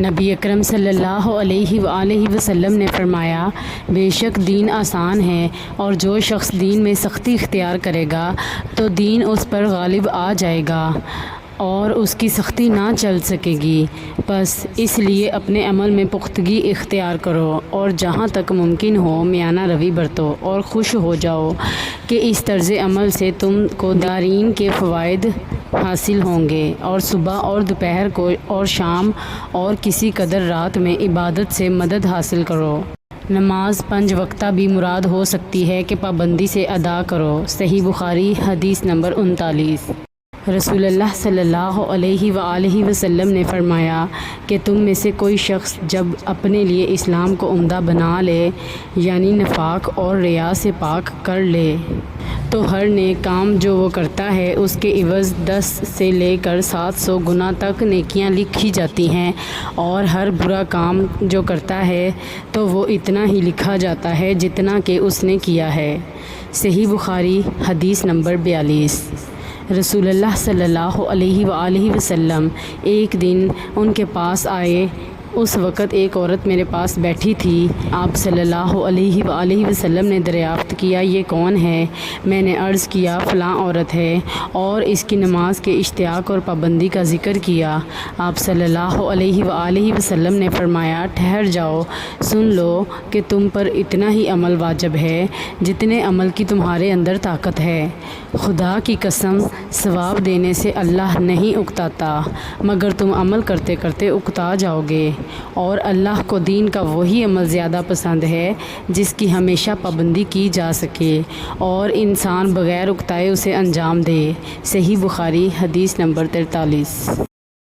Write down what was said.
نبی اکرم صلی اللہ علیہ وآلہ وسلم نے فرمایا، بے شک دین آسان ہے، اور جو شخص دین میں سختی اختیار کرے گا تو دین اس پر غالب آ جائے گا اور اس کی سختی نہ چل سکے گی۔ بس اس لیے اپنے عمل میں پختگی اختیار کرو اور جہاں تک ممکن ہو میانہ روی برتو اور خوش ہو جاؤ کہ اس طرز عمل سے تم کو دارین کے فوائد حاصل ہوں گے، اور صبح اور دوپہر کو اور شام اور کسی قدر رات میں عبادت سے مدد حاصل کرو۔ نماز 5 وقتہ بھی مراد ہو سکتی ہے کہ پابندی سے ادا کرو۔ صحیح بخاری حدیث نمبر 39۔ رسول اللہ صلی اللہ علیہ وآلہ وسلم نے فرمایا کہ تم میں سے کوئی شخص جب اپنے لیے اسلام کو عمدہ بنا لے، یعنی نفاق اور ریا سے پاک کر لے، تو ہر نیک کام جو وہ کرتا ہے اس کے عوض 10 سے لے کر 700 گنا تک نیکیاں لکھی جاتی ہیں، اور ہر برا کام جو کرتا ہے تو وہ اتنا ہی لکھا جاتا ہے جتنا کہ اس نے کیا ہے۔ صحیح بخاری حدیث نمبر 42۔ رسول اللہ صلی اللہ علیہ وآلہ وسلم ایک دن ان کے پاس آئے۔ اس وقت ایک عورت میرے پاس بیٹھی تھی۔ آپ صلی اللہ علیہ وآلہ وسلم نے دریافت کیا، یہ کون ہے؟ میں نے عرض کیا، فلاں عورت ہے، اور اس کی نماز کے اشتیاق اور پابندی کا ذکر کیا۔ آپ صلی اللہ علیہ وآلہ وسلم نے فرمایا، ٹھہر جاؤ، سن لو کہ تم پر اتنا ہی عمل واجب ہے جتنے عمل کی تمہارے اندر طاقت ہے۔ خدا کی قسم، ثواب دینے سے اللہ نہیں اکتاتا، مگر تم عمل کرتے کرتے اکتا جاؤ گے، اور اللہ کو دین کا وہی عمل زیادہ پسند ہے جس کی ہمیشہ پابندی کی جا سکے اور انسان بغیر اکتائے اسے انجام دے۔ صحیح بخاری حدیث نمبر 43۔